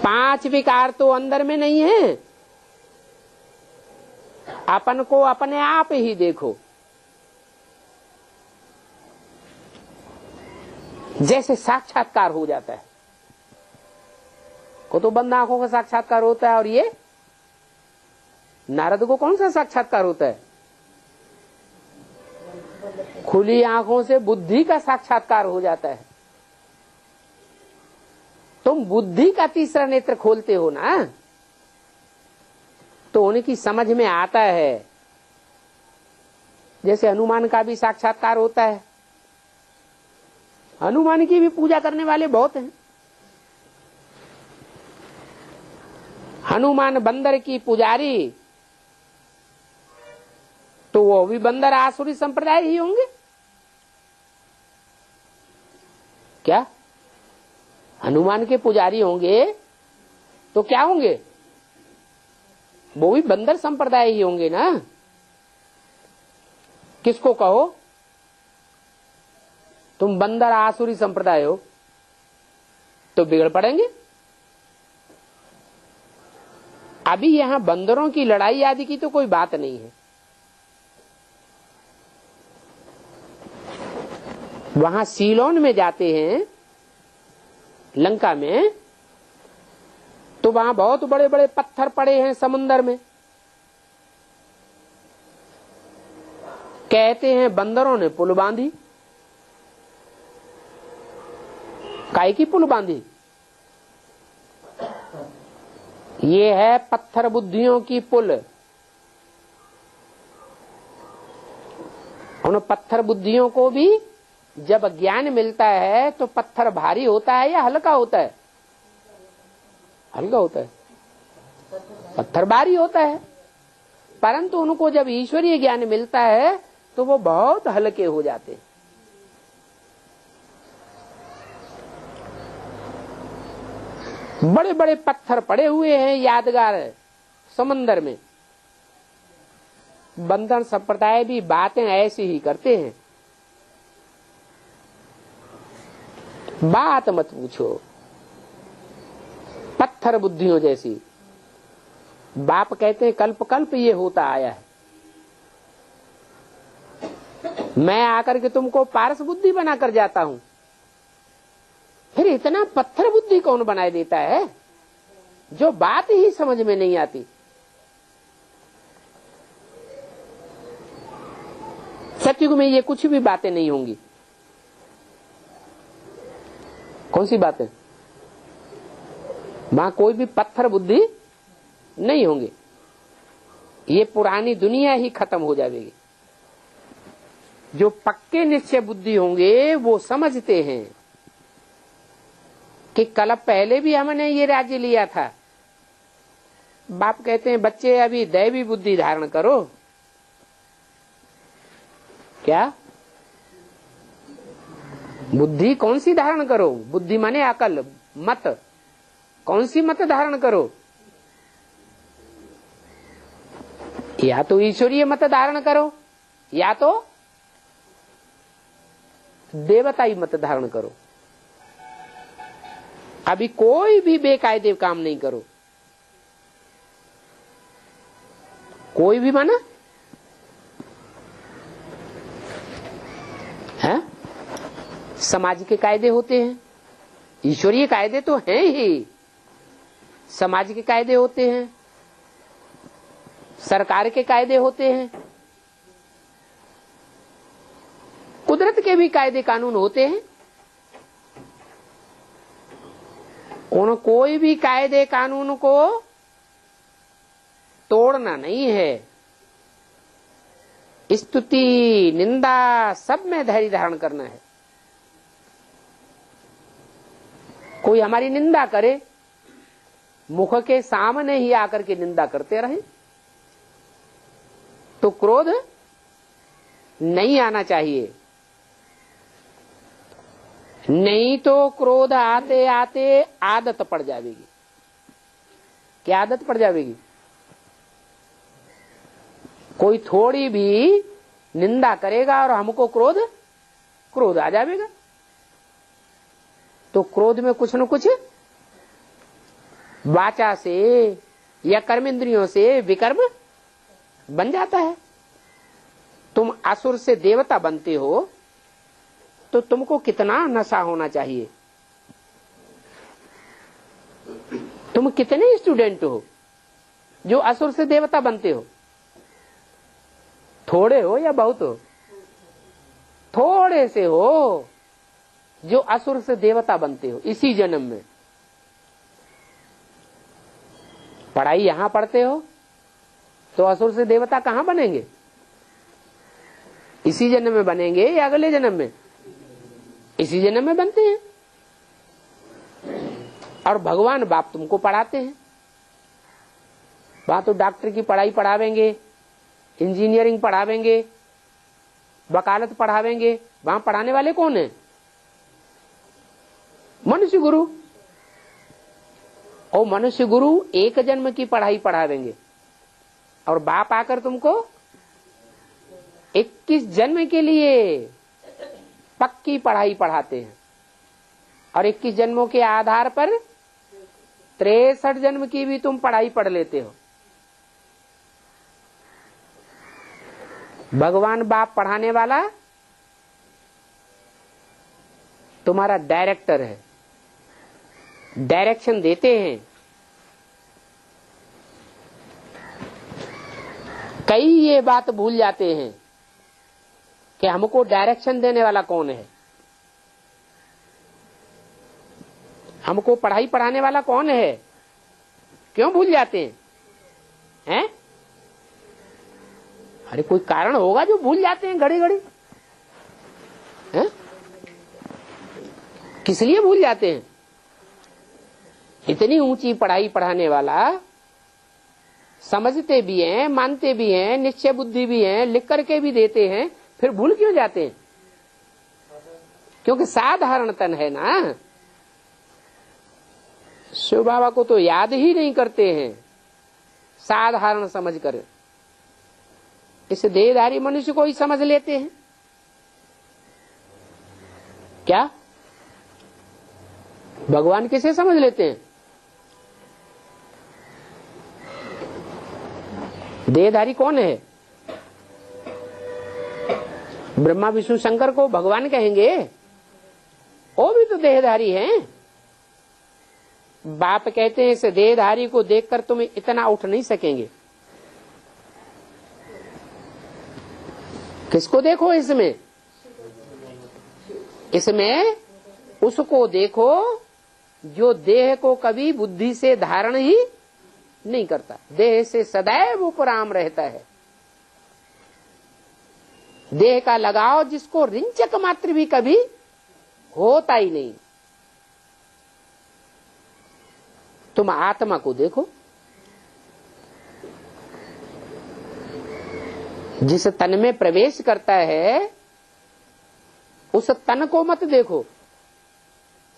पांच विकार तो अंदर में नहीं है। अपन को अपने आप ही देखो। जैसे साक्षात्कार हो जाता है। को तो बंद आंखों का साक्षात्कार होता है, और ये नारद को कौन सा साक्षात्कार होता है? खुली आंखों से बुद्धि का साक्षात्कार हो जाता है। तुम बुद्धि का तीसरा नेत्र खोलते हो ना, तो उनकी समझ में आता है। जैसे हनुमान का भी साक्षात्कार होता है। हनुमान की भी पूजा करने वाले बहुत हैं। हनुमान बंदर की पुजारी, तो वो भी बंदर आसुरी संप्रदाय ही होंगे क्या? हनुमान के पुजारी होंगे तो क्या होंगे? वो भी बंदर संप्रदाय ही होंगे ना। किसको कहो तुम बंदर आसुरी संप्रदाय हो, तो बिगड़ पड़ेंगे। अभी यहां बंदरों की लड़ाई आदि की तो कोई बात नहीं है। वहां सीलोन में जाते हैं, लंका में, तो वहां बहुत बड़े बड़े पत्थर पड़े हैं समुन्दर में। कहते हैं बंदरों ने पुल बांधी। काहे की पुल बांधी? ये है पत्थर बुद्धियों की पुल। उन पत्थर बुद्धियों को भी जब ज्ञान मिलता है तो पत्थर भारी होता है या हल्का होता है? हल्का होता है। पत्थर भारी होता है, परंतु उनको जब ईश्वरीय ज्ञान मिलता है तो वो बहुत हल्के हो जाते हैं। बड़े बड़े पत्थर पड़े हुए हैं यादगार समंदर में। बंदर संप्रदाय भी बातें ऐसी ही करते हैं। बात मत पूछो, पत्थर बुद्धियों जैसी। बाप कहते हैं कल्प कल्प ये होता आया है। मैं आकर के तुमको पारस बुद्धि बनाकर जाता हूं, फिर इतना पत्थर बुद्धि कौन बनाए देता है जो बात ही समझ में नहीं आती। सतयुग में ये कुछ भी बातें नहीं होंगी। कौन सी बातें? वहां कोई भी पत्थर बुद्धि नहीं होंगे। ये पुरानी दुनिया ही खत्म हो जाएगी। जो पक्के निश्चय बुद्धि होंगे वो समझते हैं कि कल पहले भी हमने ये राज्य लिया था। बाप कहते हैं बच्चे अभी दैवी बुद्धि धारण करो। क्या बुद्धि कौन सी धारण करो? बुद्धि माने अकल, मत। कौन सी मत धारण करो? या तो ईश्वरीय मत धारण करो या तो देवताई मत धारण करो। अभी कोई भी बेकायदे काम नहीं करो। कोई भी माना है। समाज के कायदे होते हैं, ईश्वरीय कायदे तो हैं ही। समाज के कायदे होते हैं, सरकार के कायदे होते हैं, कुदरत के भी कायदे कानून होते हैं। उन कोई भी कायदे कानून को तोड़ना नहीं है। स्तुति निंदा सब में धैर्य धारण करना है। कोई हमारी निंदा करे, मुख के सामने ही आकर के निंदा करते रहे तो क्रोध नहीं आना चाहिए। नहीं तो क्रोध आते आते आदत पड़ जाएगी। क्या आदत पड़ जाएगी? कोई थोड़ी भी निंदा करेगा और हमको क्रोध आ जाएगा, तो क्रोध में कुछ न कुछ वाचा से या कर्मेंद्रियों से विकर्म बन जाता है। तुम असुर से देवता बनते हो तो तुमको कितना नशा होना चाहिए। तुम कितने स्टूडेंट हो जो असुर से देवता बनते हो? थोड़े हो या बहुत हो? थोड़े से हो जो असुर से देवता बनते हो इसी जन्म में। पढ़ाई यहां पढ़ते हो तो असुर से देवता कहां बनेंगे? इसी जन्म में बनेंगे या अगले जन्म में? इसी जन्म में बनते हैं। और भगवान बाप तुमको पढ़ाते हैं। वहां तो डॉक्टर की पढ़ाई पढ़ावेंगे, इंजीनियरिंग पढ़ावेंगे, वकालत पढ़ावेंगे। वहां पढ़ाने वाले कौन है? मनुष्य गुरु। और मनुष्य गुरु एक जन्म की पढ़ाई पढ़ावेंगे और बाप आकर तुमको 21 जन्म के लिए पक्की पढ़ाई पढ़ाते हैं। और 21 जन्मों के आधार पर 63 जन्म की भी तुम पढ़ाई पढ़ लेते हो। भगवान बाप पढ़ाने वाला तुम्हारा डायरेक्टर है, डायरेक्शन देते हैं। कई ये बात भूल जाते हैं कि हमको डायरेक्शन देने वाला कौन है, हमको पढ़ाई पढ़ाने वाला कौन है। क्यों भूल जाते हैं? अरे कोई कारण होगा जो भूल जाते हैं घड़ी घड़ी। किस लिए भूल जाते हैं? इतनी ऊंची पढ़ाई पढ़ाने वाला, समझते भी हैं, मानते भी हैं, निश्चय बुद्धि भी हैं, लिख करके भी देते हैं, फिर भूल क्यों जाते हैं? क्योंकि साधारण तन है ना। शिव बाबा को तो याद ही नहीं करते हैं साधारण समझ कर। इस देहधारी मनुष्य को ही समझ लेते हैं क्या? भगवान किसे समझ लेते हैं? देहधारी कौन है? ब्रह्मा विष्णु शंकर को भगवान कहेंगे? वो भी तो देहधारी हैं। बाप कहते हैं इस देहधारी को देखकर तुम इतना उठ नहीं सकेंगे। किसको देखो इसमें? इसमें उसको देखो जो देह को कभी बुद्धि से धारण ही नहीं करता, देह से सदैव उपराम रहता है। देह का लगाव जिसको रिंचक मात्र भी कभी होता ही नहीं। तुम आत्मा को देखो, जिस तन में प्रवेश करता है उस तन को मत देखो,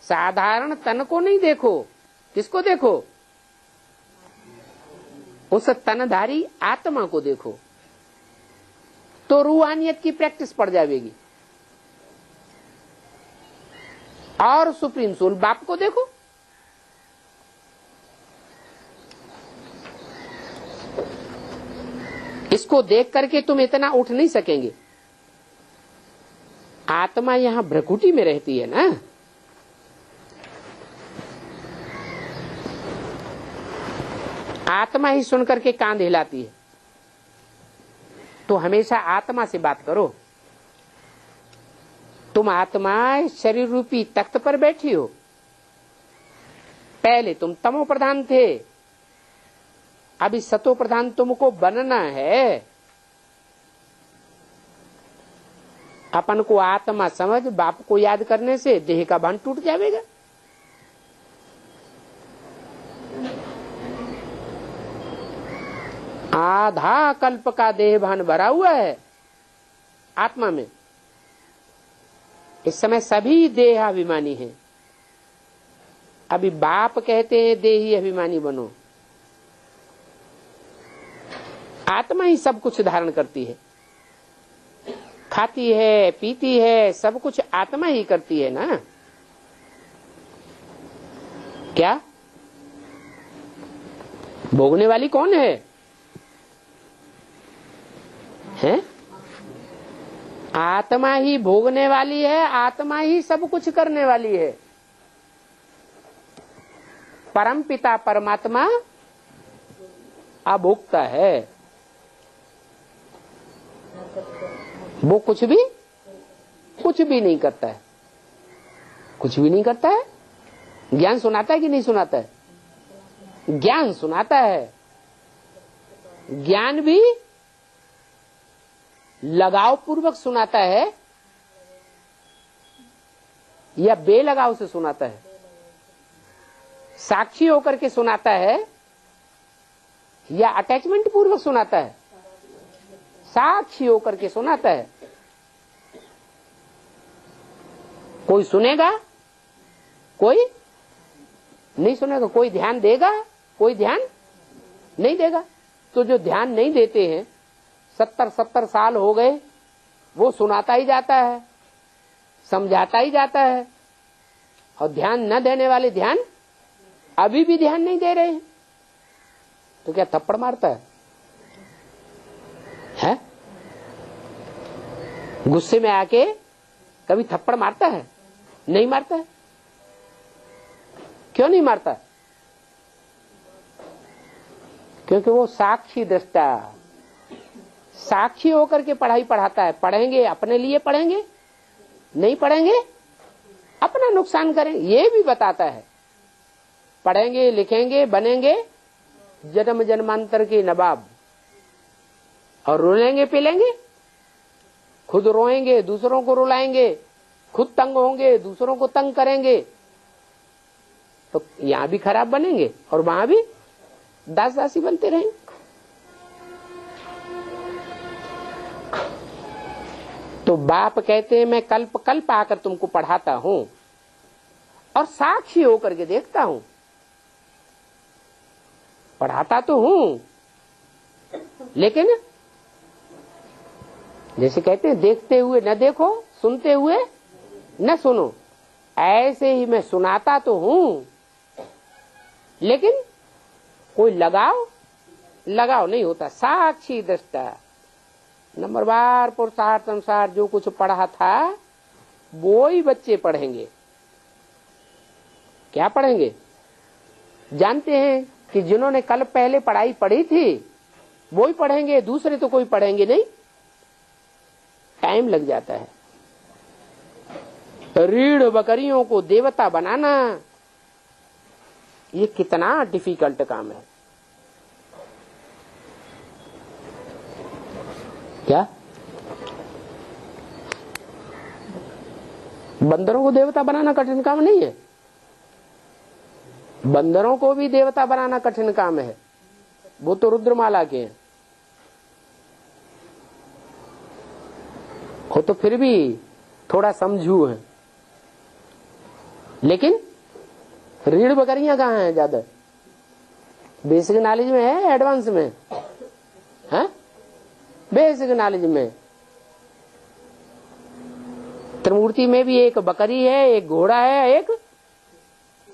साधारण तन को नहीं देखो। किसको देखो? उस तनधारी आत्मा को देखो, तो रूहानियत की प्रैक्टिस पड़ जाएगी। और सुप्रीम सोल बाप को देखो, इसको देख करके तुम इतना उठ नहीं सकेंगे। आत्मा यहां भ्रकुटी में रहती है ना। आत्मा ही सुन करके कान हिलाती है। तो हमेशा आत्मा से बात करो। तुम आत्मा शरीर रूपी तख्त पर बैठी हो। पहले तुम तमो प्रधान थे, अभी सतो प्रधान तुमको बनना है। अपन को आत्मा समझ, बाप को याद करने से देह का भान टूट जाएगा। आधा कल्प का देह भान भरा हुआ है आत्मा में। इस समय सभी देहाभिमानी हैं। अभी बाप कहते हैं देही अभिमानी बनो। आत्मा ही सब कुछ धारण करती है, खाती है, पीती है, सब कुछ आत्मा ही करती है ना। क्या भोगने वाली कौन है? हैं? आत्मा ही भोगने वाली है, आत्मा ही सब कुछ करने वाली है। परमपिता परमात्मा अभोक्ता है, वो कुछ भी नहीं करता है, कुछ भी नहीं करता है। ज्ञान सुनाता है कि नहीं सुनाता है? ज्ञान सुनाता है। ज्ञान भी लगाव पूर्वक सुनाता है या बेलगाव से सुनाता है? साक्षी होकर के सुनाता है या अटैचमेंट पूर्वक सुनाता है? साक्षी होकर के सुनाता है। कोई सुनेगा, कोई नहीं सुनेगा, कोई ध्यान देगा, कोई ध्यान नहीं देगा। तो जो ध्यान नहीं देते हैं, 70 साल हो गए, वो सुनाता ही जाता है, समझाता ही जाता है, और ध्यान न देने वाले ध्यान अभी भी ध्यान नहीं दे रहे हैं, तो क्या थप्पड़ मारता है? गुस्से में आके कभी थप्पड़ मारता है? नहीं मारता है। क्यों नहीं मारता? क्योंकि वो साक्षी दृष्टा, साक्षी होकर के पढ़ाई पढ़ाता है। पढ़ेंगे अपने लिए पढ़ेंगे, नहीं पढ़ेंगे अपना नुकसान करेंगे, ये भी बताता है। पढ़ेंगे, लिखेंगे, बनेंगे जन्म जन्मांतर के नवाब, और रुलेंगे पिलेंगे, खुद रोएंगे, दूसरों को रुलाएंगे, खुद तंग होंगे, दूसरों को तंग करेंगे, तो यहां भी खराब बनेंगे और वहां भी दास दासी बनते रहेंगे। तो बाप कहते हैं मैं कल्प कल्प आकर तुमको पढ़ाता हूं और साक्षी होकर के देखता हूं। पढ़ाता तो हूं, लेकिन जैसे कहते हैं देखते हुए न देखो, सुनते हुए न सुनो, ऐसे ही मैं सुनाता तो हूं, लेकिन कोई लगाव नहीं होता। साक्षी दृष्टा, नंबरवार पुरुषार्थ अनुसार जो कुछ पढ़ा था वो ही बच्चे पढ़ेंगे। क्या पढ़ेंगे? जानते हैं कि जिन्होंने कल पहले पढ़ाई पढ़ी थी वो ही पढ़ेंगे, दूसरे तो कोई पढ़ेंगे नहीं। टाइम लग जाता है। रीढ़ बकरियों को देवता बनाना ये कितना डिफिकल्ट काम है। क्या बंदरों को देवता बनाना कठिन काम नहीं है? बंदरों को भी देवता बनाना कठिन काम है, वो तो रुद्रमाला के हैं। वो तो फिर भी थोड़ा समझू है, लेकिन रीढ़ बकरियां कहाँ हैं? ज्यादा बेसिक नॉलेज में है, एडवांस में है? बेसिक नॉलेज में। त्रिमूर्ति में भी एक बकरी है, एक घोड़ा है,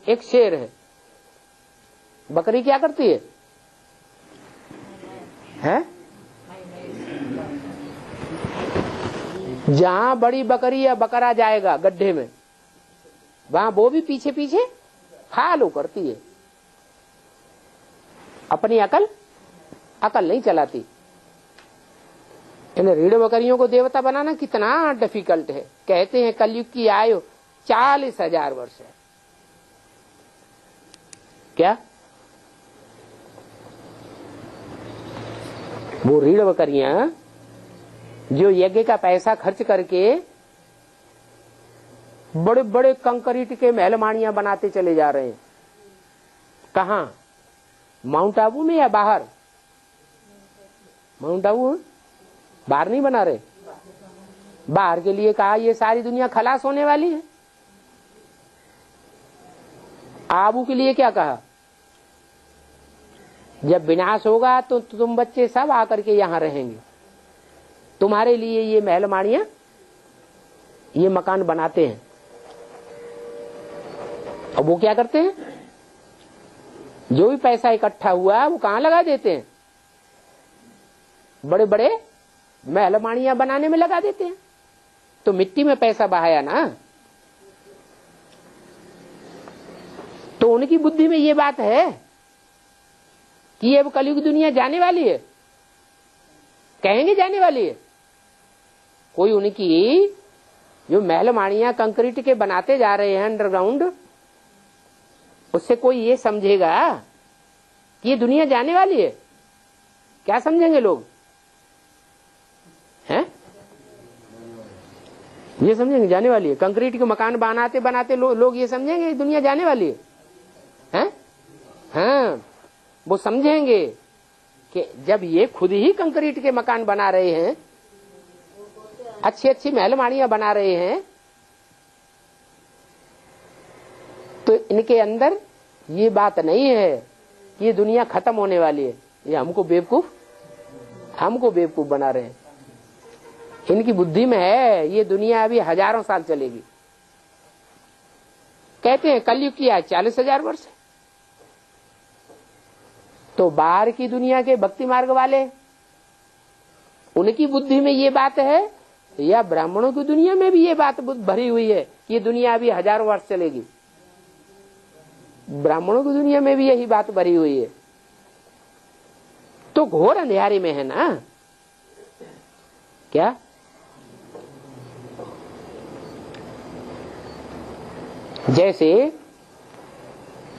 एक शेर है। बकरी क्या करती है? हैं? जहां बड़ी बकरी या बकरा जाएगा गड्ढे में, वहां वो भी पीछे पीछे फॉलो करती है। अपनी अकल नहीं चलाती। इन रीढ़ बकरियों को देवता बनाना कितना डिफिकल्ट है। कहते हैं कलयुग की आयु 40,000 वर्ष है। क्या वो रीढ़ बकरियां जो यज्ञ का पैसा खर्च करके बड़े बड़े कंक्रीट के महलमानियां बनाते चले जा रहे हैं, कहां? माउंट आबू में या बाहर? माउंट आबू बाहर नहीं बना रहे। बाहर के लिए कहा ये सारी दुनिया खलास होने वाली है। आबू के लिए क्या कहा? जब विनाश होगा तो तुम बच्चे सब आकर के यहां रहेंगे, तुम्हारे लिए ये महलमानियां, ये मकान बनाते हैं। अब वो क्या करते हैं? जो भी पैसा इकट्ठा हुआ वो कहां लगा देते हैं? बड़े बड़े महलमानियां बनाने में लगा देते हैं। तो मिट्टी में पैसा बहाया ना। तो तो उनकी बुद्धि में ये बात है कि अब कलयुग दुनिया जाने वाली है, कहेंगे जाने वाली है। कोई उनकी जो महल माड़ियां कंक्रीट के बनाते जा रहे हैं अंडरग्राउंड, उससे कोई ये समझेगा कि ये दुनिया जाने वाली है? क्या समझेंगे लोग? हैं? ये समझेंगे जाने वाली है। कंक्रीट के मकान बनाते बनाते लोग ये समझेंगे दुनिया जाने वाली है? हैं? हाँ, वो समझेंगे कि जब ये खुद ही कंक्रीट के मकान बना रहे हैं, अच्छी अच्छी महल माड़ियां बना रहे हैं, तो इनके अंदर ये बात नहीं है कि ये दुनिया खत्म होने वाली है। ये हमको बेवकूफ बना रहे हैं। इनकी बुद्धि में है ये दुनिया अभी हजारों साल चलेगी। कहते हैं कलयुग की आज 40,000 वर्ष। तो बाहर की दुनिया के भक्ति मार्ग वाले, उनकी बुद्धि में ये बात है, या ब्राह्मणों की दुनिया में भी ये बात भरी हुई है कि ये दुनिया अभी हजारों वर्ष चलेगी? ब्राह्मणों की दुनिया में भी यही बात भरी हुई है। तो घोर अंधेरे में है ना। क्या जैसे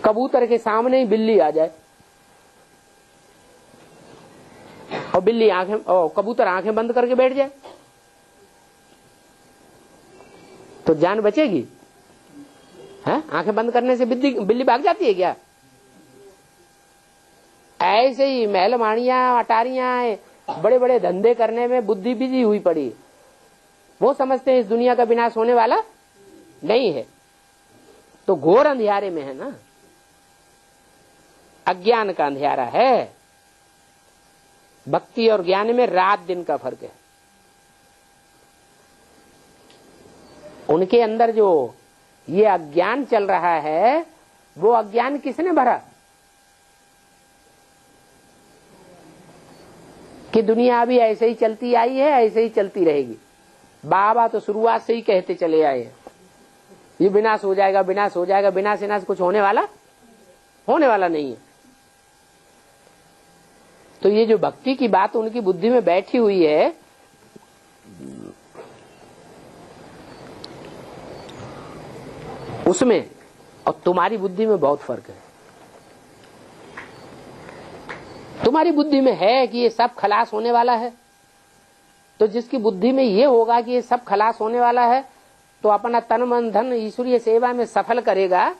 कबूतर के सामने ही बिल्ली आ जाए और बिल्ली कबूतर आंखें बंद करके बैठ जाए, तो जान बचेगी? है? आंखें बंद करने से बिल्ली भाग जाती है क्या? ऐसे ही महल माड़ियां अटारियां बड़े बड़े धंधे करने में बुद्धि बिजी हुई पड़ी। वो समझते हैं इस दुनिया का विनाश होने वाला नहीं है। तो घोर अंधियारे में है ना, अज्ञान का अंधियारा है। भक्ति और ज्ञान में रात दिन का फर्क है। उनके अंदर जो ये अज्ञान चल रहा है, वो अज्ञान किसने भरा? कि दुनिया अभी ऐसे ही चलती आई है, ऐसे ही चलती रहेगी। बाबा तो शुरुआत से ही कहते चले आए हैं ये विनाश हो जाएगा, विनाश हो जाएगा। विनाश विनाश कुछ होने वाला नहीं है। तो ये जो भक्ति की बात उनकी बुद्धि में बैठी हुई है, उसमें और तुम्हारी बुद्धि में बहुत फर्क है। तुम्हारी बुद्धि में है कि ये सब खलास होने वाला है, तो जिसकी बुद्धि में ये होगा कि ये सब खलास होने वाला है, तो अपना तन मन धन ईश्वरीय सेवा में सफल करेगा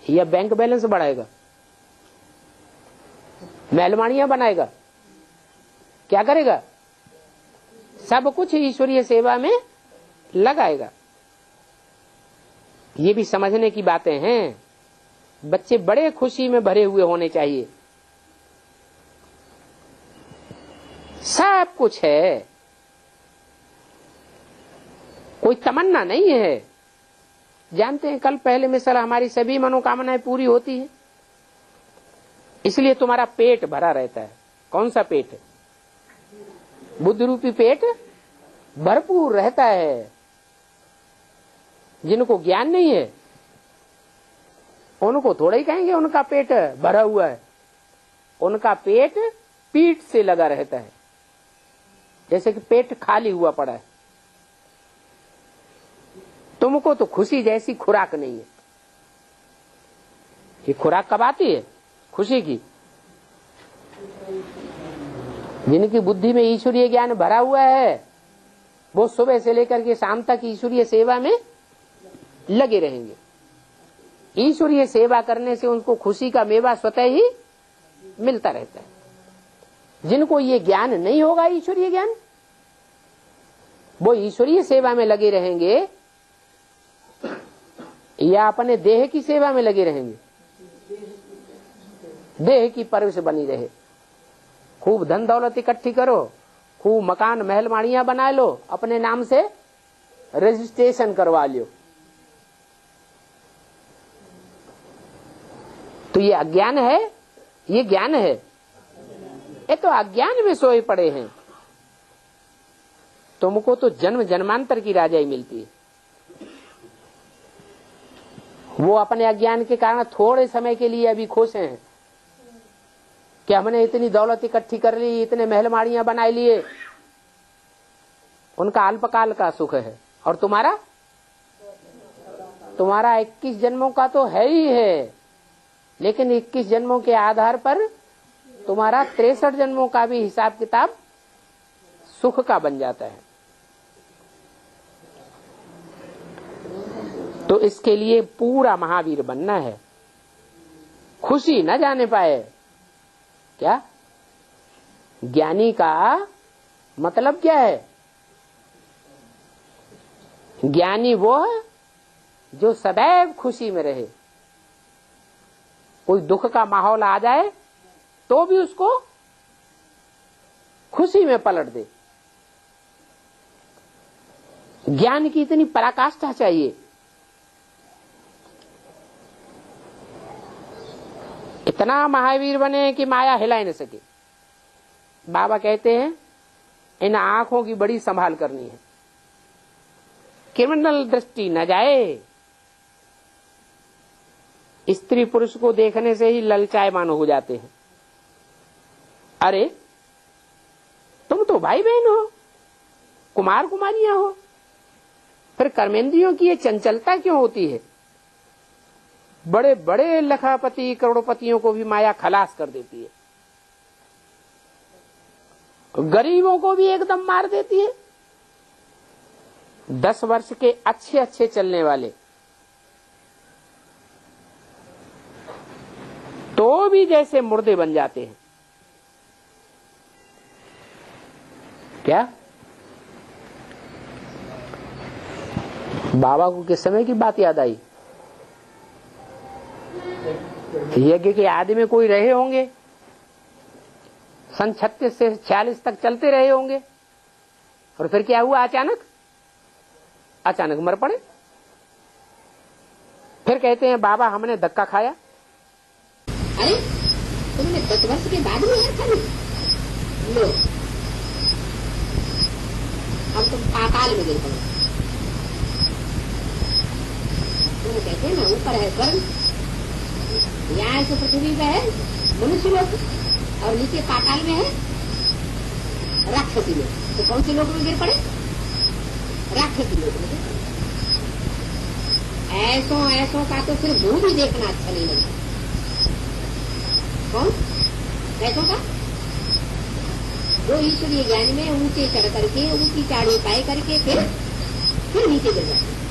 या बैंक बैलेंस बढ़ाएगा, महलमाड़ियां बनाएगा, क्या करेगा? सब कुछ ईश्वरीय सेवा में लगाएगा। ये भी समझने की बातें हैं। बच्चे बड़े खुशी में भरे हुए होने चाहिए। सब कुछ है, कोई तमन्ना नहीं है। जानते हैं कल पहले मिसल हमारी सभी मनोकामनाएं पूरी होती है, इसलिए तुम्हारा पेट भरा रहता है। कौन सा पेट? बुद्ध रूपी पेट भरपूर रहता है। जिनको ज्ञान नहीं है उनको थोड़ा ही कहेंगे उनका पेट भरा हुआ है। उनका पेट पीठ से लगा रहता है, जैसे कि पेट खाली हुआ पड़ा है। तुमको तो खुशी जैसी खुराक नहीं है। ये खुराक कब आती है? खुशी की। जिनकी बुद्धि में ईश्वरीय ज्ञान भरा हुआ है, वो सुबह से लेकर के शाम तक ईश्वरीय सेवा में लगे रहेंगे। ईश्वरीय सेवा करने से उनको खुशी का मेवा स्वतः ही मिलता रहता है। जिनको ये ज्ञान नहीं होगा, ईश्वरीय ज्ञान, वो ईश्वरीय सेवा में लगे रहेंगे या अपने देह की सेवा में लगे रहेंगे। देह की परवरिश बनी रहे, खूब धन दौलत इकट्ठी करो, खूब मकान महल माड़ियां बना लो, अपने नाम से रजिस्ट्रेशन करवा लो। तो ये अज्ञान है, ये ज्ञान है? ये तो अज्ञान में सोए पड़े हैं। तुमको तो जन्म जन्मांतर की राजाई मिलती है। वो अपने अज्ञान के कारण थोड़े समय के लिए अभी खुश हैं कि हमने इतनी दौलत इकट्ठी कर ली, इतने महल माड़ियां बना लिए। उनका अल्पकाल का सुख है। और तुम्हारा 21 जन्मों का तो है ही है, लेकिन 21 जन्मों के आधार पर तुम्हारा 63 जन्मों का भी हिसाब किताब सुख का बन जाता है। तो इसके लिए पूरा महावीर बनना है। खुशी न जाने पाए क्या? ज्ञानी का मतलब क्या है? ज्ञानी वो है जो सदैव खुशी में रहे। कोई दुख का माहौल आ जाए तो भी उसको खुशी में पलट दे। ज्ञान की इतनी पराकाष्ठा चाहिए। इतना महावीर बने कि माया हिला ही न सके। बाबा कहते हैं इन आंखों की बड़ी संभाल करनी है, क्रिमिनल दृष्टि न जाए। स्त्री पुरुष को देखने से ही ललचायमान हो जाते हैं। अरे तुम तो भाई बहन हो, कुमार कुमारियां हो, फिर कर्मेंद्रियों की ये चंचलता क्यों होती है? बड़े बड़े लखापति करोड़पतियों को भी माया खलास कर देती है, गरीबों को भी एकदम मार देती है। 10 वर्ष के अच्छे अच्छे चलने वाले तो भी जैसे मुर्दे बन जाते हैं। क्या बाबा को किस समय की बात याद आई? यज्ञ के आदि में कोई रहे होंगे, सन 36 से 46 तक चलते रहे होंगे, और फिर क्या हुआ? अचानक मर पड़े। फिर कहते हैं बाबा हमने धक्का खाया। अरे तुमने 10 वर्ष के बाद में हर खाली लो, अब तुम पाताल में गिर पड़ो। तुम कहते हैं ना ऊपर है स्वर्ग, यहाँ से पृथ्वी पे है मनुष्य लोग, और नीचे पाताल में है राक्षसी लोग। तो कौन से लोग में गिर पड़े? राक्षसी लोग में। ऐसों का तो सिर्फ मुंह भी देखना अच्छा नहीं लगता। कौन ऐसों का? जो ईश्वरीय ज्ञान में ऊंचे चढ़ करके ऊंची चाड़ी पाए करके फिर नीचे गिर जाते।